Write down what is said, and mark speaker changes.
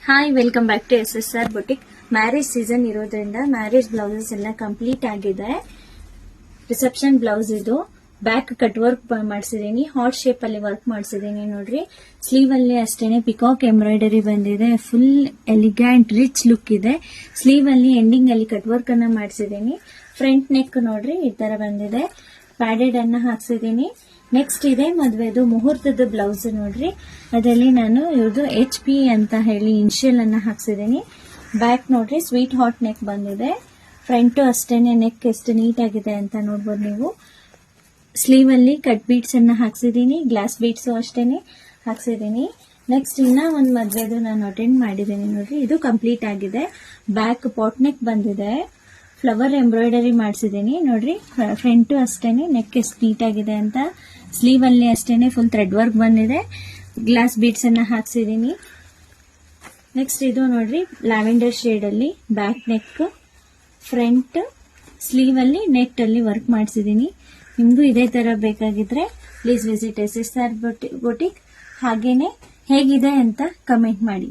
Speaker 1: Hi, welcome back to SSR boutique. Marriage season ಇರೋದ್ರಿಂದ marriage blouses ಎಲ್ಲ complete ಆಗಿದೆ. Reception blouse ಇದು. Back cut work ಮಾಡಿಸಿದೀನಿ, heart shape ಅಲ್ಲಿ ವರ್ಕ್ ಮಾಡಿಸಿದೀನಿ ನೋಡ್ರಿ. ಸ್ಲೀವ್ ಅಲ್ಲಿ ಅಷ್ಟೇನೆ ಪಿಕಾಕ್ ಎಂಬ್ರಾಯ್ಡರಿ ಬಂದಿದೆ. ಫುಲ್ ಎಲಿಗ್ಯಾಂಟ್ ರಿಚ್ ಲುಕ್ ಇದೆ. ಸ್ಲೀವ್ ಅಲ್ಲಿ ಎಂಡಿಂಗ್ ಅಲ್ಲಿ ಕಟ್ ವರ್ಕ್ ಅನ್ನ ಮಾಡಿಸಿದೀನಿ. ಫ್ರಂಟ್ ನೆಕ್ ನೋಡ್ರಿ ಈ ತರ ಬಂದಿದೆ. ಪ್ಯಾಡೆಡ್ ಅನ್ನ ಹಾಕ್ಸಿದೀನಿ. ನೆಕ್ಸ್ಟ್ ಇದೆ ಮದ್ವೆದು ಮುಹೂರ್ತದ ಬ್ಲೌಸ್ ನೋಡ್ರಿ. ಅದರಲ್ಲಿ ನಾನು ಇವ್ರದ್ದು HP ಅಂತ ಹೇಳಿ ಇನ್ಶಿಯಲ್ ಅನ್ನ ಹಾಕ್ಸಿದೀನಿ. ಬ್ಯಾಕ್ ನೋಡ್ರಿ ಸ್ವೀಟ್ ಹಾಟ್ ನೆಕ್ ಬಂದಿದೆ. ಫ್ರಂಟ್ ಅಷ್ಟೇನೆ ನೆಕ್ ಎಷ್ಟು ನೀಟ್ ಆಗಿದೆ ಅಂತ ನೋಡ್ಬೋದು ನೀವು. ಸ್ಲೀವ್ ಅಲ್ಲಿ ಕಟ್ ಬೀಡ್ಸ್ ಅನ್ನ ಹಾಕ್ಸಿದೀನಿ. ಗ್ಲಾಸ್ ಬೀಡ್ಸ್ ಅಷ್ಟೇನೆ ಹಾಕ್ಸಿದೀನಿ. ನೆಕ್ಸ್ಟ್ ಇನ್ನ ಒಂದು ಮದ್ವೆದು ನಾನು ಅಟೆಂಡ್ ಮಾಡಿದ್ದೀನಿ ನೋಡ್ರಿ. ಇದು ಕಂಪ್ಲೀಟ್ ಆಗಿದೆ. ಬ್ಯಾಕ್ ಪಾಟ್ ನೆಕ್ ಬಂದಿದೆ. ಫ್ಲವರ್ ಎಂಬ್ರಾಯ್ಡರಿ ಮಾಡಿಸಿದೀನಿ ನೋಡ್ರಿ. ಫ್ರಂಟ್ ಅಷ್ಟೇನೆ ನೆಕ್ ಎಷ್ಟು ನೀಟ್ ಆಗಿದೆ ಅಂತ. ಸ್ಲೀವ್ ಅಲ್ಲಿ ಅಷ್ಟೇನೆ ಫುಲ್ ಥ್ರೆಡ್ ವರ್ಕ್ ಬಂದಿದೆ. ಗ್ಲಾಸ್ ಬೀಡ್ಸ್ ಅನ್ನ ಹಾಕ್ಸಿದೀನಿ. ನೆಕ್ಸ್ಟ್ ಇದು ನೋಡ್ರಿ ಲ್ಯಾವೆಂಡರ್ ಶೇಡ್ ಅಲ್ಲಿ ಬ್ಯಾಕ್ ನೆಕ್, ಫ್ರಂಟ್, ಸ್ಲೀವ್ ಅಲ್ಲಿ ನೆಟ್ ಅಲ್ಲಿ ವರ್ಕ್ ಮಾಡಿಸಿದೀನಿ. ನಿಮ್ಗೂ ಇದೇ ತರ ಬೇಕಾಗಿದ್ರೆ ಪ್ಲೀಸ್ ವಿಸಿಟ್ SSR ಬುಟಿಕ್. ಹಾಗೇನೆ ಹೇಗಿದೆ ಅಂತ ಕಮೆಂಟ್ ಮಾಡಿ.